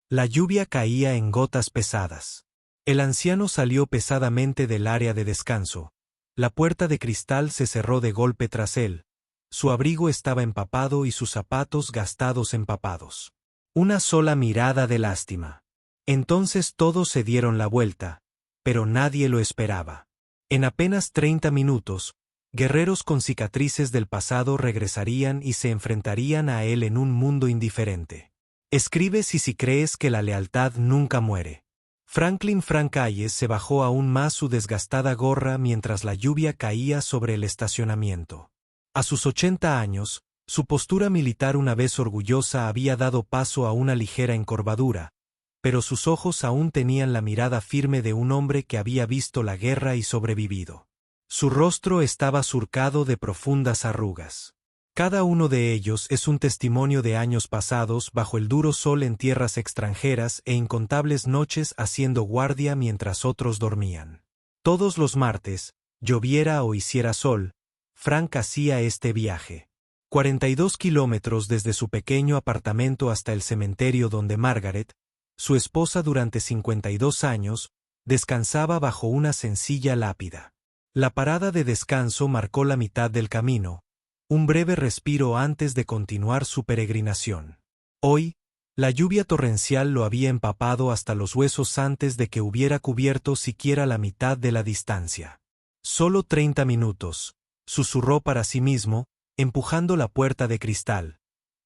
La lluvia caía en gotas pesadas. El anciano salió pesadamente del área de descanso. La puerta de cristal se cerró de golpe tras él. Su abrigo estaba empapado y sus zapatos gastados empapados. Una sola mirada de lástima. Entonces todos se dieron la vuelta, pero nadie lo esperaba. En apenas 30 minutos, guerreros con cicatrices del pasado regresarían y se enfrentarían a él en un mundo indiferente. Escribe si crees que la lealtad nunca muere. Franklin Frank Hayes se bajó aún más su desgastada gorra mientras la lluvia caía sobre el estacionamiento. A sus 80 años, su postura militar una vez orgullosa había dado paso a una ligera encorvadura, pero sus ojos aún tenían la mirada firme de un hombre que había visto la guerra y sobrevivido. Su rostro estaba surcado de profundas arrugas. Cada uno de ellos es un testimonio de años pasados bajo el duro sol en tierras extranjeras e incontables noches haciendo guardia mientras otros dormían. Todos los martes, lloviera o hiciera sol, Frank hacía este viaje. 42 kilómetros desde su pequeño apartamento hasta el cementerio donde Margaret, su esposa durante 52 años, descansaba bajo una sencilla lápida. La parada de descanso marcó la mitad del camino, un breve respiro antes de continuar su peregrinación. Hoy, la lluvia torrencial lo había empapado hasta los huesos antes de que hubiera cubierto siquiera la mitad de la distancia. Solo 30 minutos, susurró para sí mismo, empujando la puerta de cristal.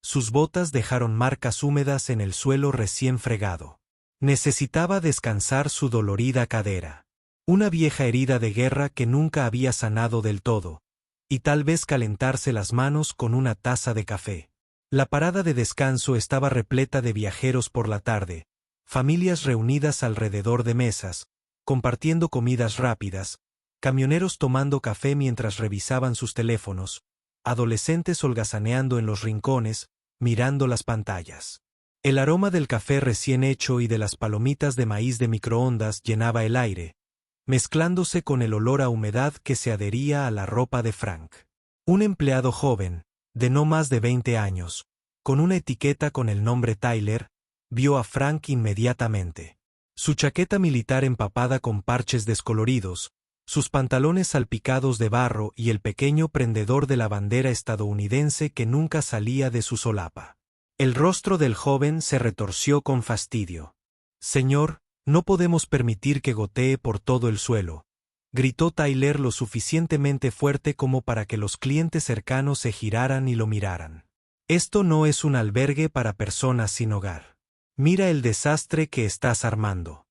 Sus botas dejaron marcas húmedas en el suelo recién fregado. Necesitaba descansar su dolorida cadera. Una vieja herida de guerra que nunca había sanado del todo, y tal vez calentarse las manos con una taza de café. La parada de descanso estaba repleta de viajeros por la tarde, familias reunidas alrededor de mesas, compartiendo comidas rápidas, camioneros tomando café mientras revisaban sus teléfonos, adolescentes holgazaneando en los rincones, mirando las pantallas. El aroma del café recién hecho y de las palomitas de maíz de microondas llenaba el aire, mezclándose con el olor a humedad que se adhería a la ropa de Frank. Un empleado joven, de no más de 20 años, con una etiqueta con el nombre Tyler, vio a Frank inmediatamente. Su chaqueta militar empapada con parches descoloridos, sus pantalones salpicados de barro y el pequeño prendedor de la bandera estadounidense que nunca salía de su solapa. El rostro del joven se retorció con fastidio. «Señor, no podemos permitir que gotee por todo el suelo», gritó Tyler lo suficientemente fuerte como para que los clientes cercanos se giraran y lo miraran. «Esto no es un albergue para personas sin hogar. Mira el desastre que estás armando».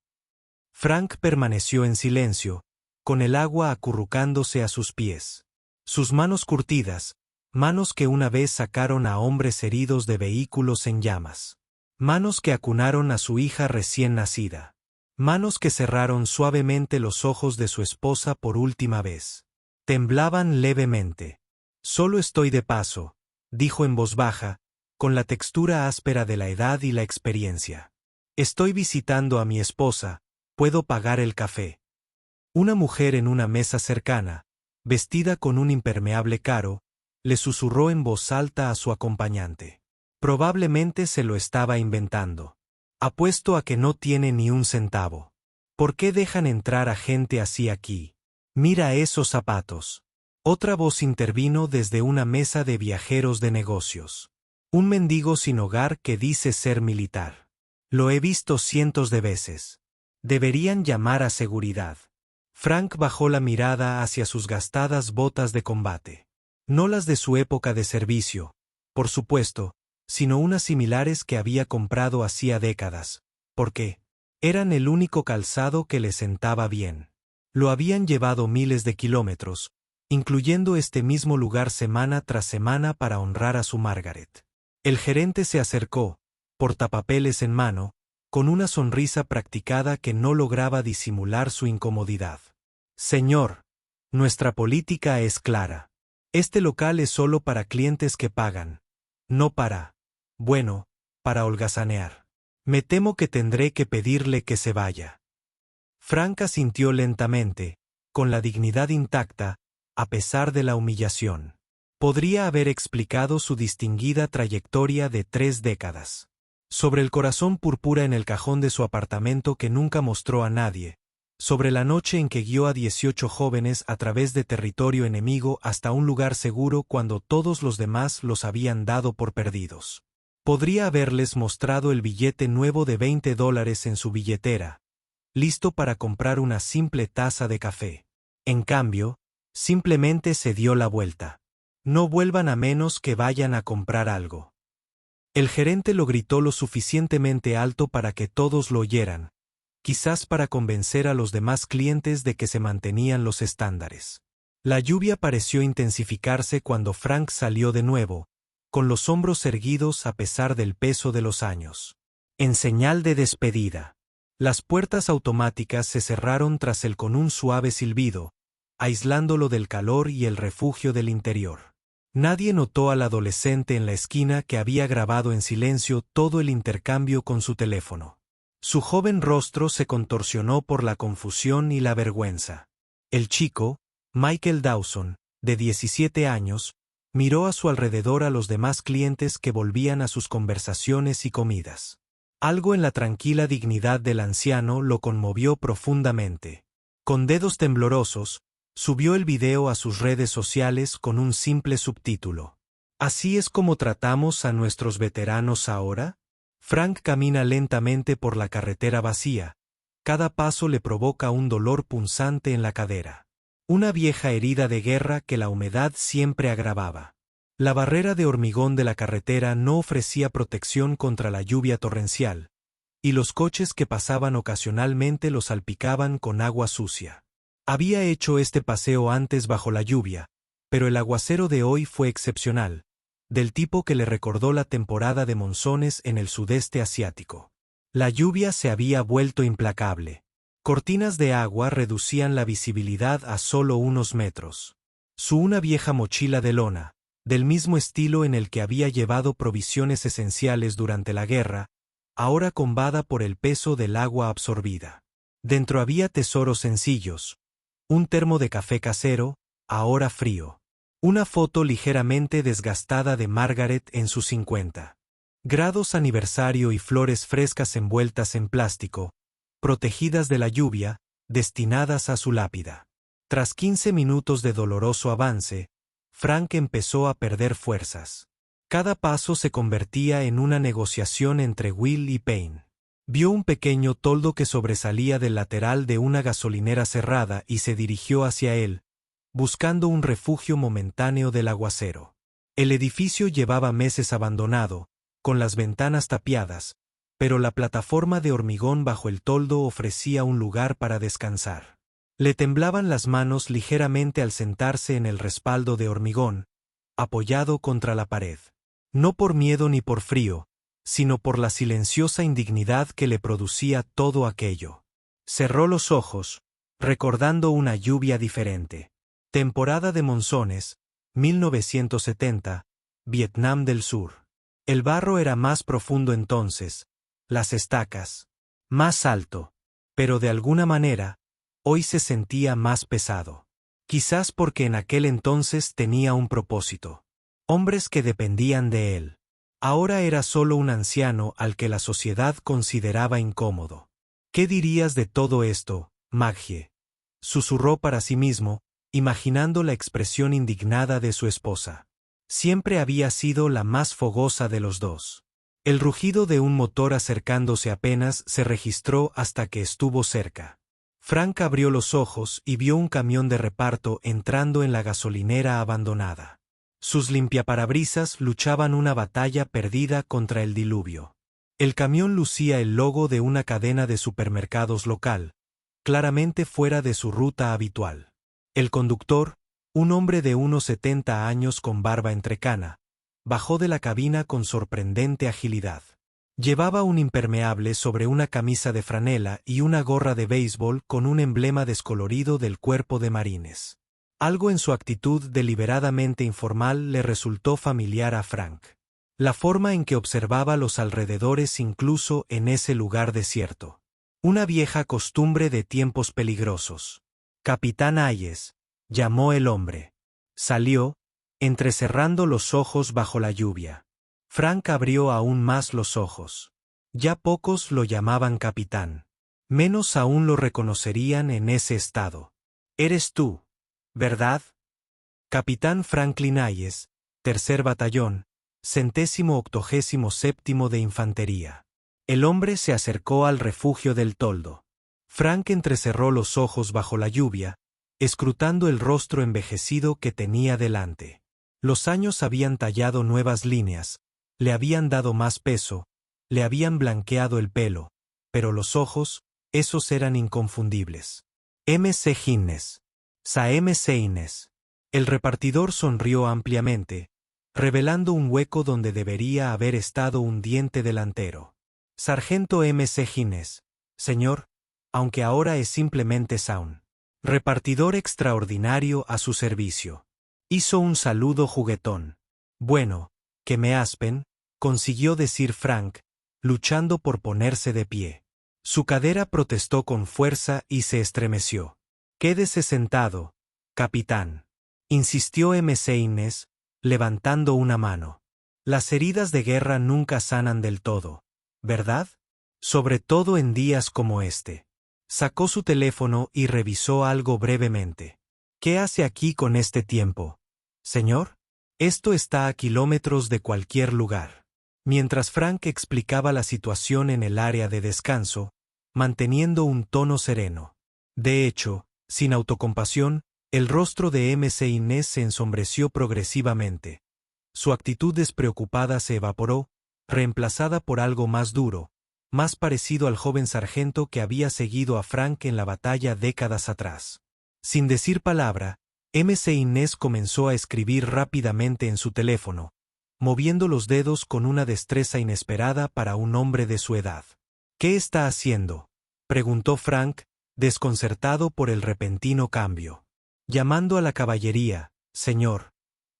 Frank permaneció en silencio, con el agua acurrucándose a sus pies. Sus manos curtidas, manos que una vez sacaron a hombres heridos de vehículos en llamas. Manos que acunaron a su hija recién nacida. Manos que cerraron suavemente los ojos de su esposa por última vez. Temblaban levemente. «Solo estoy de paso», dijo en voz baja, con la textura áspera de la edad y la experiencia. «Estoy visitando a mi esposa, puedo pagar el café». Una mujer en una mesa cercana, vestida con un impermeable caro, le susurró en voz alta a su acompañante. Probablemente se lo estaba inventando. «Apuesto a que no tiene ni un centavo. ¿Por qué dejan entrar a gente así aquí? Mira esos zapatos». Otra voz intervino desde una mesa de viajeros de negocios. «Un mendigo sin hogar que dice ser militar. Lo he visto cientos de veces. Deberían llamar a seguridad». Frank bajó la mirada hacia sus gastadas botas de combate. No las de su época de servicio, por supuesto, sino unas similares que había comprado hacía décadas, porque eran el único calzado que le sentaba bien. Lo habían llevado miles de kilómetros, incluyendo este mismo lugar semana tras semana para honrar a su Margaret. El gerente se acercó, portapapeles en mano, con una sonrisa practicada que no lograba disimular su incomodidad. «Señor, nuestra política es clara. Este local es solo para clientes que pagan, no para, bueno, para holgazanear. Me temo que tendré que pedirle que se vaya». Frank asintió lentamente, con la dignidad intacta, a pesar de la humillación. Podría haber explicado su distinguida trayectoria de 3 décadas. Sobre el corazón púrpura en el cajón de su apartamento que nunca mostró a nadie. Sobre la noche en que guió a 18 jóvenes a través de territorio enemigo hasta un lugar seguro cuando todos los demás los habían dado por perdidos. Podría haberles mostrado el billete nuevo de $20 en su billetera, listo para comprar una simple taza de café. En cambio, simplemente se dio la vuelta. No vuelvan a menos que vayan a comprar algo. El gerente lo gritó lo suficientemente alto para que todos lo oyeran, quizás para convencer a los demás clientes de que se mantenían los estándares. La lluvia pareció intensificarse cuando Frank salió de nuevo, con los hombros erguidos a pesar del peso de los años. En señal de despedida. Las puertas automáticas se cerraron tras él con un suave silbido, aislándolo del calor y el refugio del interior. Nadie notó al adolescente en la esquina que había grabado en silencio todo el intercambio con su teléfono. Su joven rostro se contorsionó por la confusión y la vergüenza. El chico, Michael Dawson, de 17 años, miró a su alrededor a los demás clientes que volvían a sus conversaciones y comidas. Algo en la tranquila dignidad del anciano lo conmovió profundamente. Con dedos temblorosos, subió el video a sus redes sociales con un simple subtítulo. ¿Así es como tratamos a nuestros veteranos ahora? Frank camina lentamente por la carretera vacía. Cada paso le provoca un dolor punzante en la cadera. Una vieja herida de guerra que la humedad siempre agravaba. La barrera de hormigón de la carretera no ofrecía protección contra la lluvia torrencial, y los coches que pasaban ocasionalmente lo salpicaban con agua sucia. Había hecho este paseo antes bajo la lluvia, pero el aguacero de hoy fue excepcional, del tipo que le recordó la temporada de monzones en el sudeste asiático. La lluvia se había vuelto implacable. Cortinas de agua reducían la visibilidad a solo unos metros. Una vieja mochila de lona, del mismo estilo en el que había llevado provisiones esenciales durante la guerra, ahora combada por el peso del agua absorbida. Dentro había tesoros sencillos. Un termo de café casero, ahora frío. Una foto ligeramente desgastada de Margaret en sus 50 grados aniversario y flores frescas envueltas en plástico, protegidas de la lluvia, destinadas a su lápida. Tras 15 minutos de doloroso avance, Frank empezó a perder fuerzas. Cada paso se convertía en una negociación entre Will y Payne. Vio un pequeño toldo que sobresalía del lateral de una gasolinera cerrada y se dirigió hacia él, buscando un refugio momentáneo del aguacero. El edificio llevaba meses abandonado, con las ventanas tapiadas, pero la plataforma de hormigón bajo el toldo ofrecía un lugar para descansar. Le temblaban las manos ligeramente al sentarse en el respaldo de hormigón, apoyado contra la pared. No por miedo ni por frío, sino por la silenciosa indignidad que le producía todo aquello. Cerró los ojos, recordando una lluvia diferente. Temporada de monzones, 1970, Vietnam del Sur. El barro era más profundo entonces, las estacas, más alto, pero de alguna manera, hoy se sentía más pesado. Quizás porque en aquel entonces tenía un propósito. Hombres que dependían de él. Ahora era solo un anciano al que la sociedad consideraba incómodo. ¿Qué dirías de todo esto, Maggie?, susurró para sí mismo, imaginando la expresión indignada de su esposa. Siempre había sido la más fogosa de los dos. El rugido de un motor acercándose apenas se registró hasta que estuvo cerca. Frank abrió los ojos y vio un camión de reparto entrando en la gasolinera abandonada. Sus limpiaparabrisas luchaban una batalla perdida contra el diluvio. El camión lucía el logo de una cadena de supermercados local, claramente fuera de su ruta habitual. El conductor, un hombre de unos 70 años con barba entrecana, bajó de la cabina con sorprendente agilidad. Llevaba un impermeable sobre una camisa de franela y una gorra de béisbol con un emblema descolorido del Cuerpo de Marines. Algo en su actitud deliberadamente informal le resultó familiar a Frank. La forma en que observaba los alrededores incluso en ese lugar desierto. Una vieja costumbre de tiempos peligrosos. Capitán Hayes, llamó el hombre. Salió, entrecerrando los ojos bajo la lluvia. Frank abrió aún más los ojos. Ya pocos lo llamaban capitán. Menos aún lo reconocerían en ese estado. Eres tú, ¿verdad? Capitán Franklin Hayes, tercer batallón, 187º de infantería. El hombre se acercó al refugio del toldo. Frank entrecerró los ojos bajo la lluvia, escrutando el rostro envejecido que tenía delante. Los años habían tallado nuevas líneas, le habían dado más peso, le habían blanqueado el pelo, pero los ojos, esos eran inconfundibles. M.C. Hines. Sa M.C. Hines. El repartidor sonrió ampliamente, revelando un hueco donde debería haber estado un diente delantero. Sargento M.C. Hines, señor, aunque ahora es simplemente Saun. Repartidor extraordinario a su servicio. Hizo un saludo juguetón. Bueno, que me aspen, consiguió decir Frank, luchando por ponerse de pie. Su cadera protestó con fuerza y se estremeció. Quédese sentado, capitán, insistió M.C. Hines, levantando una mano. Las heridas de guerra nunca sanan del todo, ¿verdad? Sobre todo en días como este. Sacó su teléfono y revisó algo brevemente. ¿Qué hace aquí con este tiempo, señor? Esto está a kilómetros de cualquier lugar. Mientras Frank explicaba la situación en el área de descanso, manteniendo un tono sereno. De hecho, sin autocompasión, el rostro de M.C. Hines se ensombreció progresivamente. Su actitud despreocupada se evaporó, reemplazada por algo más duro, más parecido al joven sargento que había seguido a Frank en la batalla décadas atrás. Sin decir palabra, M.C. Hines comenzó a escribir rápidamente en su teléfono, moviendo los dedos con una destreza inesperada para un hombre de su edad. ¿Qué está haciendo?, preguntó Frank, desconcertado por el repentino cambio. Llamando a la caballería, señor,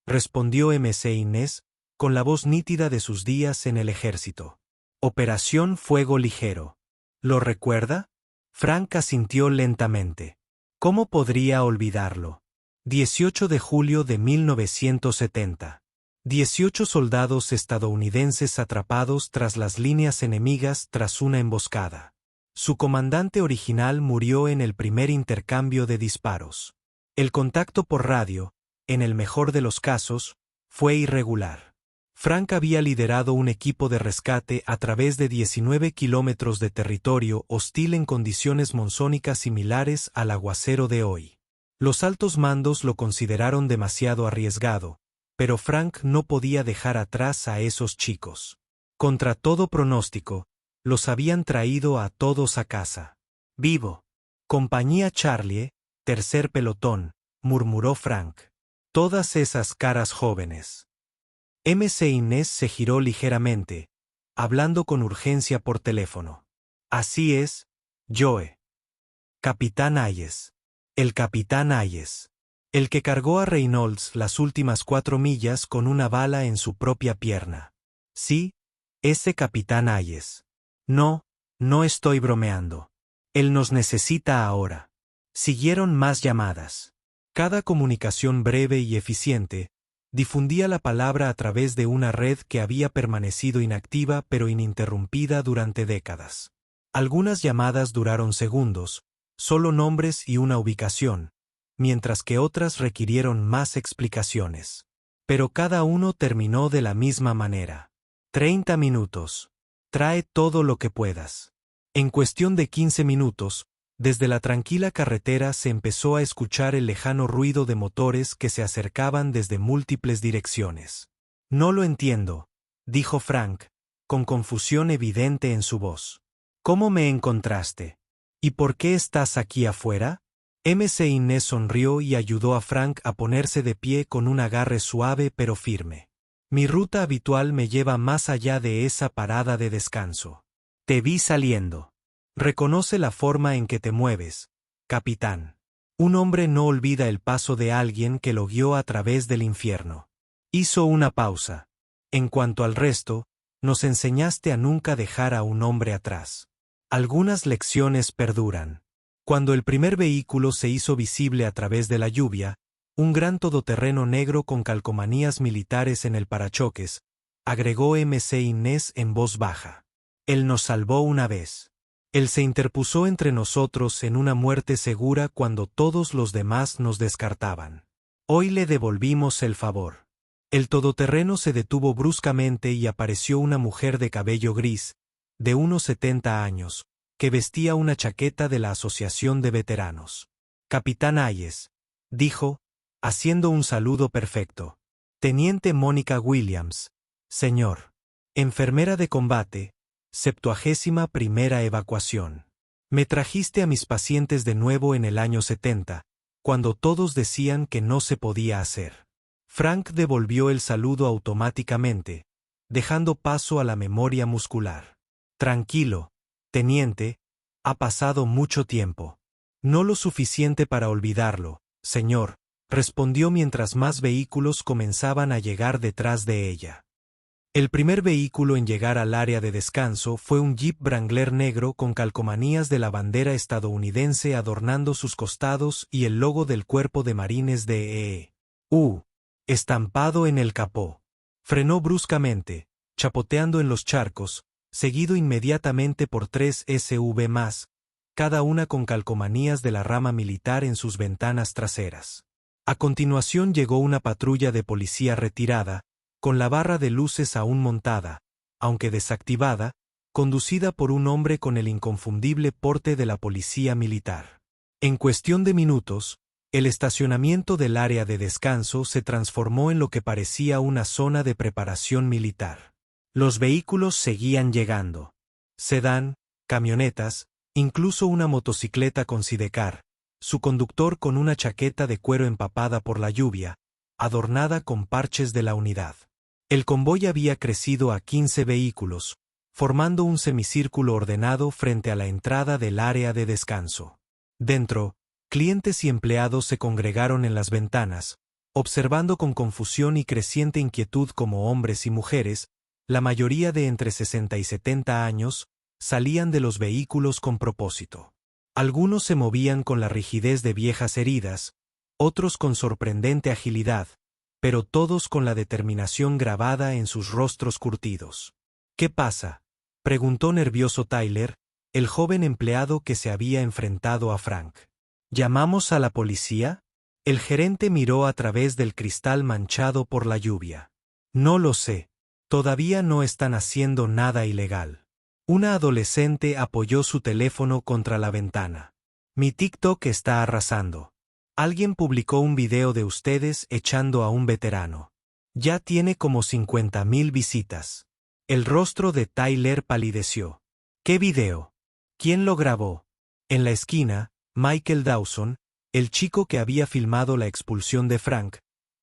respondió M.C. Hines, con la voz nítida de sus días en el ejército. Operación Fuego Ligero. ¿Lo recuerda? Frank asintió lentamente. ¿Cómo podría olvidarlo? 18 de julio de 1970. 18 soldados estadounidenses atrapados tras las líneas enemigas tras una emboscada. Su comandante original murió en el primer intercambio de disparos. El contacto por radio, en el mejor de los casos, fue irregular. Frank había liderado un equipo de rescate a través de 19 kilómetros de territorio hostil en condiciones monzónicas similares al aguacero de hoy. Los altos mandos lo consideraron demasiado arriesgado, pero Frank no podía dejar atrás a esos chicos. Contra todo pronóstico, los habían traído a todos a casa. Vivo. Compañía Charlie, tercer pelotón, murmuró Frank. Todas esas caras jóvenes. M.C. Hines se giró ligeramente, hablando con urgencia por teléfono. Así es, Joe. Capitán Hayes. El capitán Hayes. El que cargó a Reynolds las últimas 4 millas con una bala en su propia pierna. Sí, ese capitán Hayes. No, no estoy bromeando. Él nos necesita ahora. Siguieron más llamadas. Cada comunicación breve y eficiente difundía la palabra a través de una red que había permanecido inactiva pero ininterrumpida durante décadas. Algunas llamadas duraron segundos, solo nombres y una ubicación, mientras que otras requirieron más explicaciones. Pero cada uno terminó de la misma manera. 30 minutos. Trae todo lo que puedas. En cuestión de 15 minutos, desde la tranquila carretera se empezó a escuchar el lejano ruido de motores que se acercaban desde múltiples direcciones. No lo entiendo, dijo Frank, con confusión evidente en su voz. ¿Cómo me encontraste? ¿Y por qué estás aquí afuera? M.C. Hines sonrió y ayudó a Frank a ponerse de pie con un agarre suave pero firme. Mi ruta habitual me lleva más allá de esa parada de descanso. Te vi saliendo. Reconoce la forma en que te mueves, capitán. Un hombre no olvida el paso de alguien que lo guió a través del infierno. Hizo una pausa. En cuanto al resto, nos enseñaste a nunca dejar a un hombre atrás. Algunas lecciones perduran. Cuando el primer vehículo se hizo visible a través de la lluvia, un gran todoterreno negro con calcomanías militares en el parachoques, agregó M.C. Hines en voz baja. Él nos salvó una vez. Él se interpuso entre nosotros en una muerte segura cuando todos los demás nos descartaban. Hoy le devolvimos el favor. El todoterreno se detuvo bruscamente y apareció una mujer de cabello gris, de unos 70 años, que vestía una chaqueta de la Asociación de Veteranos. Capitán Hayes, dijo, haciendo un saludo perfecto. Teniente Mónica Williams, señor. Enfermera de combate, 71ª evacuación. Me trajiste a mis pacientes de nuevo en el año 70, cuando todos decían que no se podía hacer. Frank devolvió el saludo automáticamente, dejando paso a la memoria muscular. Tranquilo, teniente, ha pasado mucho tiempo. No lo suficiente para olvidarlo, señor, respondió mientras más vehículos comenzaban a llegar detrás de ella. El primer vehículo en llegar al área de descanso fue un Jeep Wrangler negro con calcomanías de la bandera estadounidense adornando sus costados y el logo del Cuerpo de Marines de E.U. estampado en el capó. Frenó bruscamente, chapoteando en los charcos, seguido inmediatamente por 3 SUV más, cada una con calcomanías de la rama militar en sus ventanas traseras. A continuación llegó una patrulla de policía retirada, con la barra de luces aún montada, aunque desactivada, conducida por un hombre con el inconfundible porte de la policía militar. En cuestión de minutos, el estacionamiento del área de descanso se transformó en lo que parecía una zona de preparación militar. Los vehículos seguían llegando. Sedán, camionetas, incluso una motocicleta con sidecar, su conductor con una chaqueta de cuero empapada por la lluvia, adornada con parches de la unidad. El convoy había crecido a 15 vehículos, formando un semicírculo ordenado frente a la entrada del área de descanso. Dentro, clientes y empleados se congregaron en las ventanas, observando con confusión y creciente inquietud cómo hombres y mujeres, la mayoría de entre 60 y 70 años, salían de los vehículos con propósito. Algunos se movían con la rigidez de viejas heridas, otros con sorprendente agilidad, pero todos con la determinación grabada en sus rostros curtidos. ¿Qué pasa?, preguntó nervioso Tyler, el joven empleado que se había enfrentado a Frank. ¿Llamamos a la policía? El gerente miró a través del cristal manchado por la lluvia. No lo sé. Todavía no están haciendo nada ilegal. Una adolescente apoyó su teléfono contra la ventana. Mi TikTok está arrasando. Alguien publicó un video de ustedes echando a un veterano. Ya tiene como 50,000 visitas. El rostro de Tyler palideció. ¿Qué video? ¿Quién lo grabó? En la esquina, Michael Dawson, el chico que había filmado la expulsión de Frank,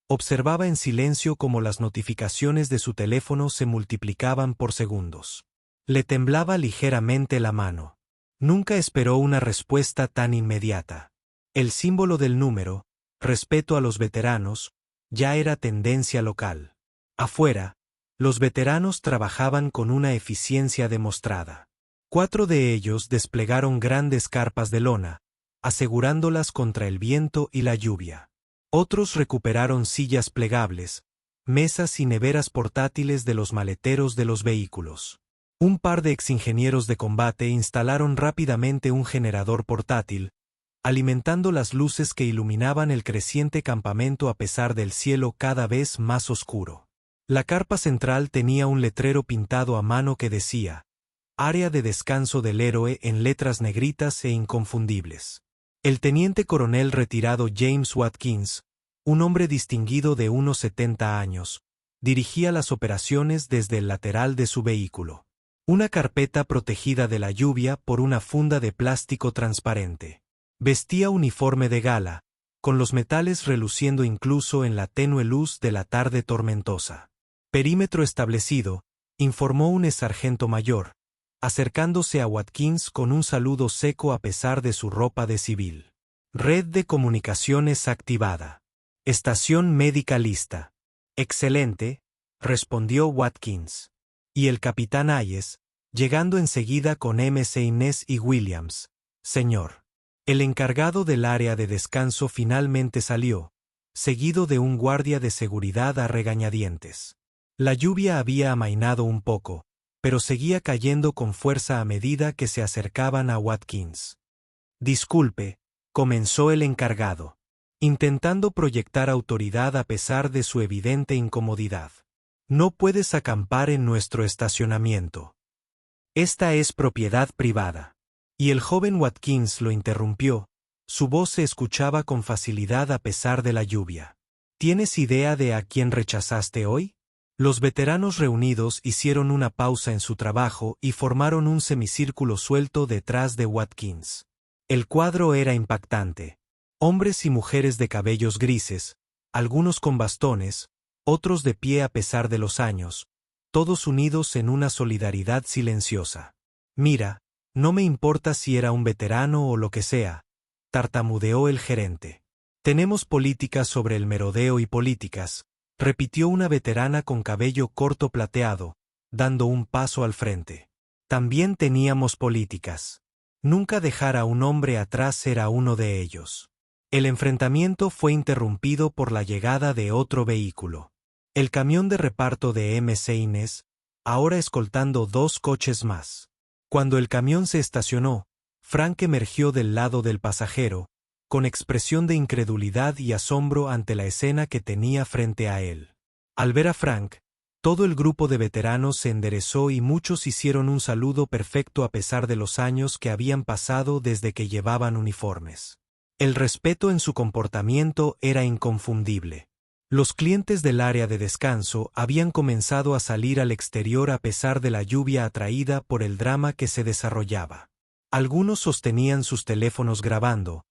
observaba en silencio cómo las notificaciones de su teléfono se multiplicaban por segundos. Le temblaba ligeramente la mano. Nunca esperó una respuesta tan inmediata. El símbolo del número, respeto a los veteranos, ya era tendencia local. Afuera, los veteranos trabajaban con una eficiencia demostrada. 4 de ellos desplegaron grandes carpas de lona, asegurándolas contra el viento y la lluvia. Otros recuperaron sillas plegables, mesas y neveras portátiles de los maleteros de los vehículos. Un par de exingenieros de combate instalaron rápidamente un generador portátil, alimentando las luces que iluminaban el creciente campamento a pesar del cielo cada vez más oscuro. La carpa central tenía un letrero pintado a mano que decía, Área de descanso del héroe en letras negritas e inconfundibles. El teniente coronel retirado James Watkins, un hombre distinguido de unos 70 años, dirigía las operaciones desde el lateral de su vehículo. Una carpeta protegida de la lluvia por una funda de plástico transparente. Vestía uniforme de gala, con los metales reluciendo incluso en la tenue luz de la tarde tormentosa. Perímetro establecido, informó un sargento mayor, acercándose a Watkins con un saludo seco a pesar de su ropa de civil. Red de comunicaciones activada. Estación médica lista. Excelente, respondió Watkins. Y el capitán Hayes, llegando enseguida con MC Inés y Williams. Señor. El encargado del área de descanso finalmente salió, seguido de un guardia de seguridad a regañadientes. La lluvia había amainado un poco, pero seguía cayendo con fuerza a medida que se acercaban a Watkins. Disculpe, comenzó el encargado, intentando proyectar autoridad a pesar de su evidente incomodidad. No puedes acampar en nuestro estacionamiento. Esta es propiedad privada. Y el joven Watkins lo interrumpió. Su voz se escuchaba con facilidad a pesar de la lluvia. ¿Tienes idea de a quién rechazaste hoy? Los veteranos reunidos hicieron una pausa en su trabajo y formaron un semicírculo suelto detrás de Watkins. El cuadro era impactante. Hombres y mujeres de cabellos grises, algunos con bastones, otros de pie a pesar de los años, todos unidos en una solidaridad silenciosa. Mira, no me importa si era un veterano o lo que sea, tartamudeó el gerente. Tenemos políticas sobre el merodeo y políticas, repitió una veterana con cabello corto plateado, dando un paso al frente. También teníamos políticas. Nunca dejar a un hombre atrás era uno de ellos. El enfrentamiento fue interrumpido por la llegada de otro vehículo. El camión de reparto de MC Inés, ahora escoltando 2 coches más. Cuando el camión se estacionó, Frank emergió del lado del pasajero, con expresión de incredulidad y asombro ante la escena que tenía frente a él. Al ver a Frank, todo el grupo de veteranos se enderezó y muchos hicieron un saludo perfecto a pesar de los años que habían pasado desde que llevaban uniformes. El respeto en su comportamiento era inconfundible. Los clientes del área de descanso habían comenzado a salir al exterior a pesar de la lluvia atraída por el drama que se desarrollaba. Algunos sostenían sus teléfonos grabando,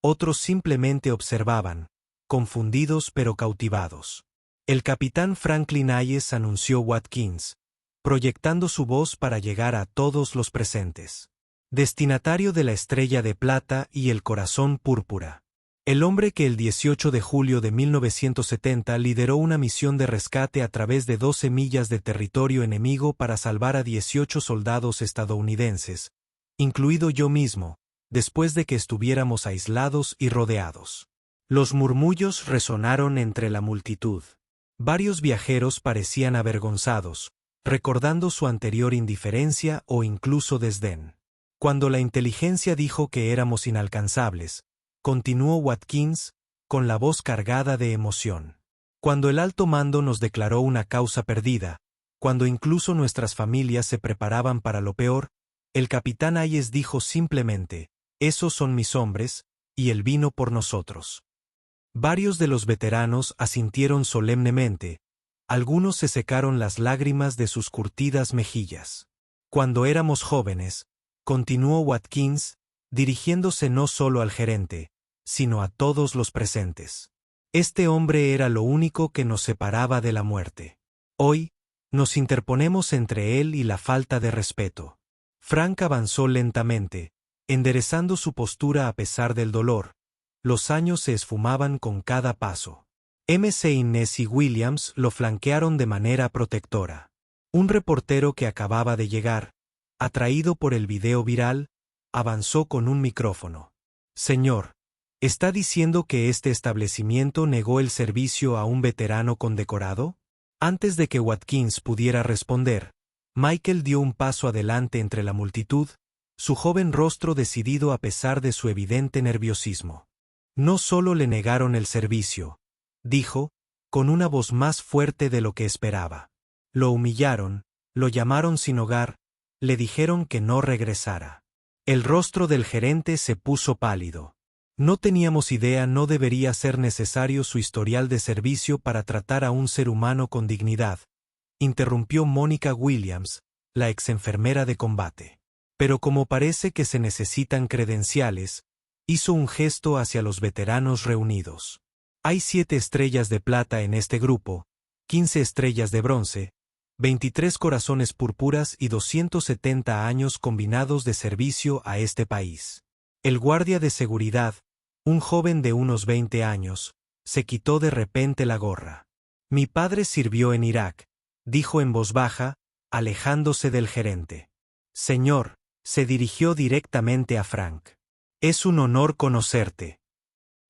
otros simplemente observaban, confundidos pero cautivados. El capitán Franklin Hayes anunció Watkins, proyectando su voz para llegar a todos los presentes. Destinatario de la estrella de plata y el corazón púrpura. El hombre que el 18 de julio de 1970 lideró una misión de rescate a través de 12 millas de territorio enemigo para salvar a 18 soldados estadounidenses, incluido yo mismo, después de que estuviéramos aislados y rodeados. Los murmullos resonaron entre la multitud. Varios viajeros parecían avergonzados, recordando su anterior indiferencia o incluso desdén. Cuando la inteligencia dijo que éramos inalcanzables, continuó Watkins, con la voz cargada de emoción. Cuando el alto mando nos declaró una causa perdida, cuando incluso nuestras familias se preparaban para lo peor, el capitán Hayes dijo simplemente, «Esos son mis hombres», y él vino por nosotros. Varios de los veteranos asintieron solemnemente, algunos se secaron las lágrimas de sus curtidas mejillas. Cuando éramos jóvenes, continuó Watkins, dirigiéndose no solo al gerente, sino a todos los presentes. Este hombre era lo único que nos separaba de la muerte. Hoy, nos interponemos entre él y la falta de respeto. Frank avanzó lentamente, enderezando su postura a pesar del dolor. Los años se esfumaban con cada paso. MC Inés y Williams lo flanquearon de manera protectora. Un reportero que acababa de llegar, atraído por el video viral, avanzó con un micrófono. «Señor, ¿está diciendo que este establecimiento negó el servicio a un veterano condecorado?» Antes de que Watkins pudiera responder, Michael dio un paso adelante entre la multitud, su joven rostro decidido a pesar de su evidente nerviosismo. «No solo le negaron el servicio», dijo, con una voz más fuerte de lo que esperaba. «Lo humillaron, lo llamaron sin hogar, le dijeron que no regresara». El rostro del gerente se puso pálido. No teníamos idea, no debería ser necesario su historial de servicio para tratar a un ser humano con dignidad, interrumpió Mónica Williams, la exenfermera de combate. Pero como parece que se necesitan credenciales, hizo un gesto hacia los veteranos reunidos. Hay 7 estrellas de plata en este grupo, 15 estrellas de bronce, 23 corazones púrpuras y 270 años combinados de servicio a este país. El guardia de seguridad, un joven de unos 20 años, se quitó de repente la gorra. «Mi padre sirvió en Irak», dijo en voz baja, alejándose del gerente. «Señor», se dirigió directamente a Frank. «Es un honor conocerte».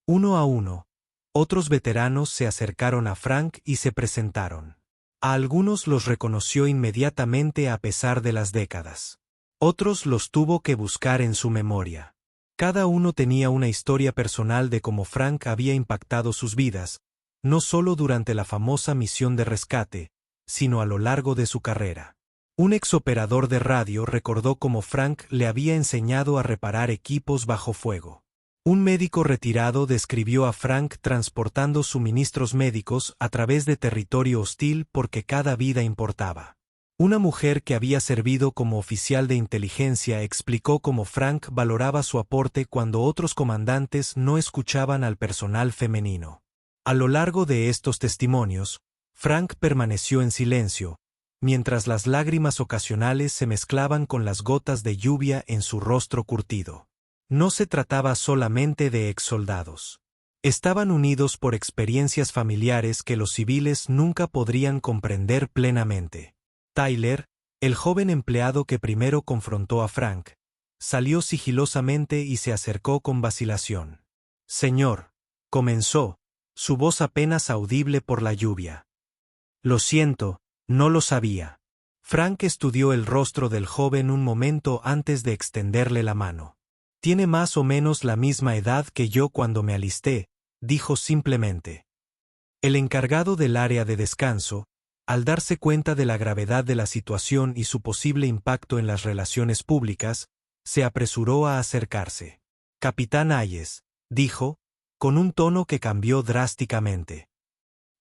Uno a uno, otros veteranos se acercaron a Frank y se presentaron. A algunos los reconoció inmediatamente a pesar de las décadas. Otros los tuvo que buscar en su memoria. Cada uno tenía una historia personal de cómo Frank había impactado sus vidas, no solo durante la famosa misión de rescate, sino a lo largo de su carrera. Un exoperador de radio recordó cómo Frank le había enseñado a reparar equipos bajo fuego. Un médico retirado describió a Frank transportando suministros médicos a través de territorio hostil porque cada vida importaba. Una mujer que había servido como oficial de inteligencia explicó cómo Frank valoraba su aporte cuando otros comandantes no escuchaban al personal femenino. A lo largo de estos testimonios, Frank permaneció en silencio, mientras las lágrimas ocasionales se mezclaban con las gotas de lluvia en su rostro curtido. No se trataba solamente de exsoldados. Estaban unidos por experiencias familiares que los civiles nunca podrían comprender plenamente. Tyler, el joven empleado que primero confrontó a Frank, salió sigilosamente y se acercó con vacilación. «Señor», comenzó, su voz apenas audible por la lluvia. «Lo siento, no lo sabía». Frank estudió el rostro del joven un momento antes de extenderle la mano. «Tiene más o menos la misma edad que yo cuando me alisté», dijo simplemente. El encargado del área de descanso, al darse cuenta de la gravedad de la situación y su posible impacto en las relaciones públicas, se apresuró a acercarse. «Capitán Hayes», dijo, con un tono que cambió drásticamente.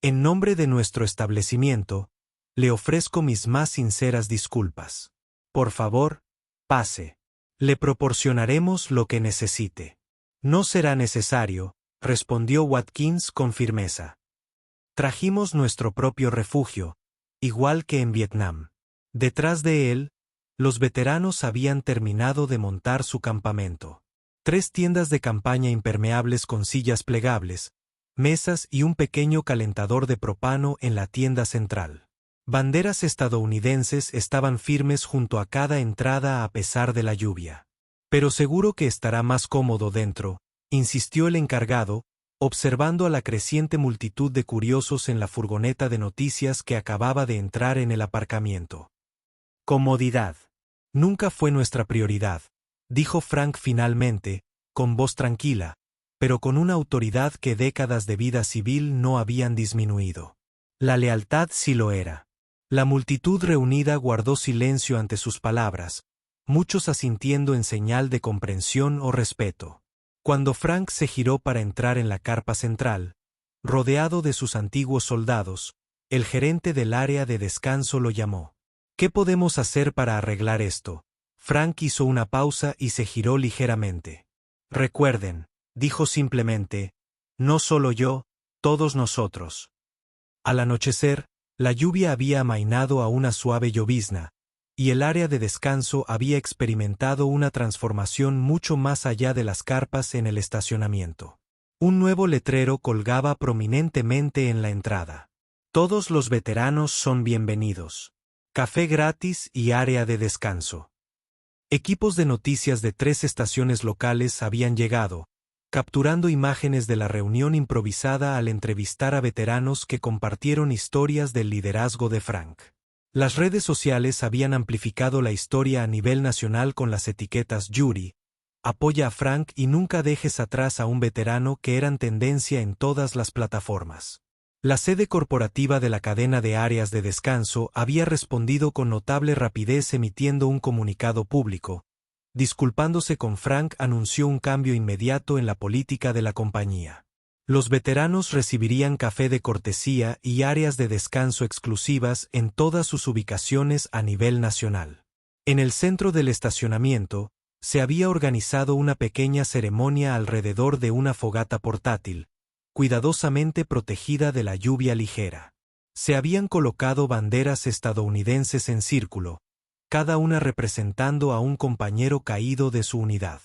«En nombre de nuestro establecimiento, le ofrezco mis más sinceras disculpas. Por favor, pase. Le proporcionaremos lo que necesite». «No será necesario», respondió Watkins con firmeza. «Trajimos nuestro propio refugio, igual que en Vietnam». Detrás de él, los veteranos habían terminado de montar su campamento. 3 tiendas de campaña impermeables con sillas plegables, mesas y un pequeño calentador de propano en la tienda central. Banderas estadounidenses estaban firmes junto a cada entrada a pesar de la lluvia. «Pero seguro que estará más cómodo dentro», insistió el encargado, observando a la creciente multitud de curiosos en la furgoneta de noticias que acababa de entrar en el aparcamiento. «Comodidad. Nunca fue nuestra prioridad», dijo Frank finalmente, con voz tranquila, pero con una autoridad que décadas de vida civil no habían disminuido. La lealtad sí lo era. La multitud reunida guardó silencio ante sus palabras, muchos asintiendo en señal de comprensión o respeto. Cuando Frank se giró para entrar en la carpa central, rodeado de sus antiguos soldados, el gerente del área de descanso lo llamó. «¿Qué podemos hacer para arreglar esto?». Frank hizo una pausa y se giró ligeramente. «Recuerden», dijo simplemente, «no solo yo, todos nosotros». Al anochecer, la lluvia había amainado a una suave llovizna, y el área de descanso había experimentado una transformación mucho más allá de las carpas en el estacionamiento. Un nuevo letrero colgaba prominentemente en la entrada. «Todos los veteranos son bienvenidos. Café gratis y área de descanso». Equipos de noticias de 3 estaciones locales habían llegado, capturando imágenes de la reunión improvisada al entrevistar a veteranos que compartieron historias del liderazgo de Frank. Las redes sociales habían amplificado la historia a nivel nacional con las etiquetas Yuri, «Apoya a Frank y nunca dejes atrás a un veterano» que eran tendencia en todas las plataformas. La sede corporativa de la cadena de áreas de descanso había respondido con notable rapidez emitiendo un comunicado público. Disculpándose con Frank, anunció un cambio inmediato en la política de la compañía. Los veteranos recibirían café de cortesía y áreas de descanso exclusivas en todas sus ubicaciones a nivel nacional. En el centro del estacionamiento, se había organizado una pequeña ceremonia alrededor de una fogata portátil, cuidadosamente protegida de la lluvia ligera. Se habían colocado banderas estadounidenses en círculo, cada una representando a un compañero caído de su unidad.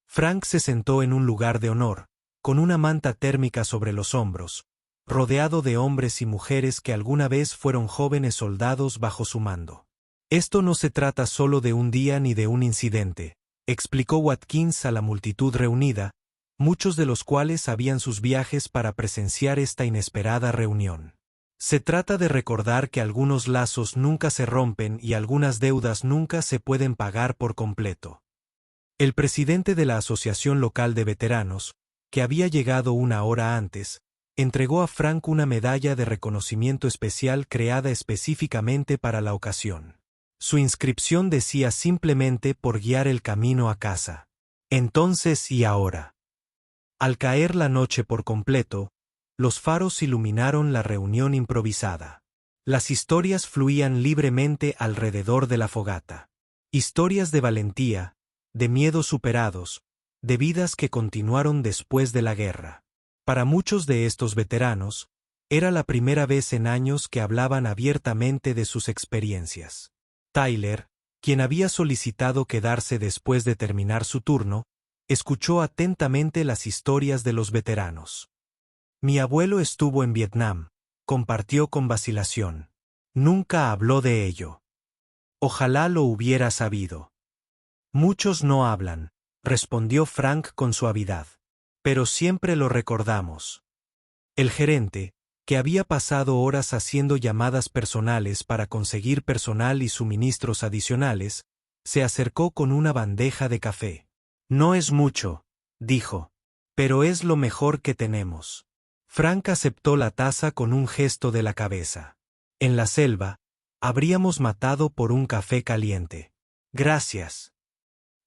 Frank se sentó en un lugar de honor, con una manta térmica sobre los hombros, rodeado de hombres y mujeres que alguna vez fueron jóvenes soldados bajo su mando. «Esto no se trata solo de un día ni de un incidente», explicó Watkins a la multitud reunida, muchos de los cuales habían sus viajes para presenciar esta inesperada reunión. Se trata de recordar que algunos lazos nunca se rompen y algunas deudas nunca se pueden pagar por completo. El presidente de la Asociación Local de Veteranos, que había llegado una hora antes, entregó a Frank una medalla de reconocimiento especial creada específicamente para la ocasión. Su inscripción decía simplemente por guiar el camino a casa. Entonces y ahora. Al caer la noche por completo, los faros iluminaron la reunión improvisada. Las historias fluían libremente alrededor de la fogata. Historias de valentía, de miedos superados, de vidas que continuaron después de la guerra. Para muchos de estos veteranos, era la primera vez en años que hablaban abiertamente de sus experiencias. Tyler, quien había solicitado quedarse después de terminar su turno, escuchó atentamente las historias de los veteranos. Mi abuelo estuvo en Vietnam, compartió con vacilación. Nunca habló de ello. Ojalá lo hubiera sabido. Muchos no hablan, respondió Frank con suavidad. Pero siempre lo recordamos. El gerente, que había pasado horas haciendo llamadas personales para conseguir personal y suministros adicionales, se acercó con una bandeja de café. No es mucho, dijo, pero es lo mejor que tenemos. Frank aceptó la taza con un gesto de la cabeza. En la selva, habríamos matado por un café caliente. Gracias.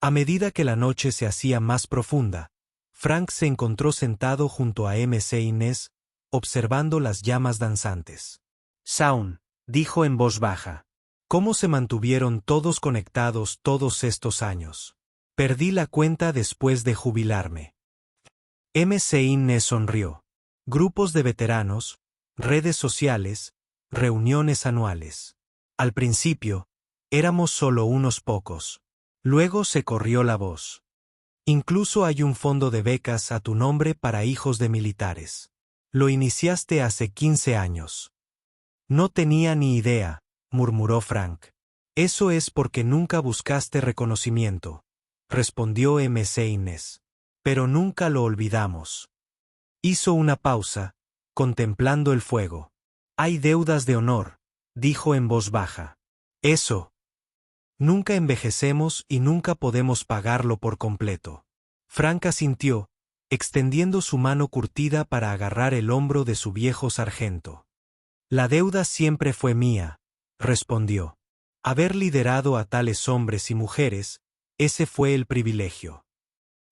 A medida que la noche se hacía más profunda, Frank se encontró sentado junto a MC Inés, observando las llamas danzantes. Shaun, dijo en voz baja. ¿Cómo se mantuvieron todos conectados todos estos años? Perdí la cuenta después de jubilarme. MC Inés sonrió. Grupos de veteranos, redes sociales, reuniones anuales. Al principio, éramos solo unos pocos. Luego se corrió la voz. Incluso hay un fondo de becas a tu nombre para hijos de militares. Lo iniciaste hace 15 años. No tenía ni idea, murmuró Frank. Eso es porque nunca buscaste reconocimiento, respondió MC Inés. Pero nunca lo olvidamos. Hizo una pausa, contemplando el fuego. Hay deudas de honor, dijo en voz baja. Eso. Nunca envejecemos y nunca podemos pagarlo por completo. Frank asintió, extendiendo su mano curtida para agarrar el hombro de su viejo sargento. La deuda siempre fue mía, respondió. Haber liderado a tales hombres y mujeres, ese fue el privilegio.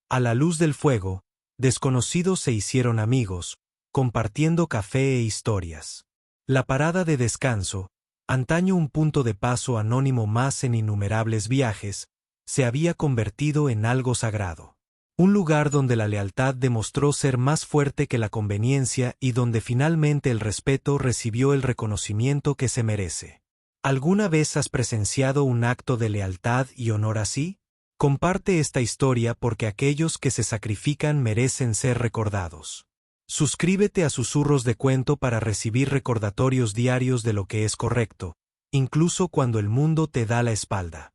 A la luz del fuego, desconocidos se hicieron amigos, compartiendo café e historias. La parada de descanso, antaño un punto de paso anónimo más en innumerables viajes, se había convertido en algo sagrado. Un lugar donde la lealtad demostró ser más fuerte que la conveniencia y donde finalmente el respeto recibió el reconocimiento que se merece. ¿Alguna vez has presenciado un acto de lealtad y honor así? Comparte esta historia porque aquellos que se sacrifican merecen ser recordados. Suscríbete a Susurros de Cuento para recibir recordatorios diarios de lo que es correcto, incluso cuando el mundo te da la espalda.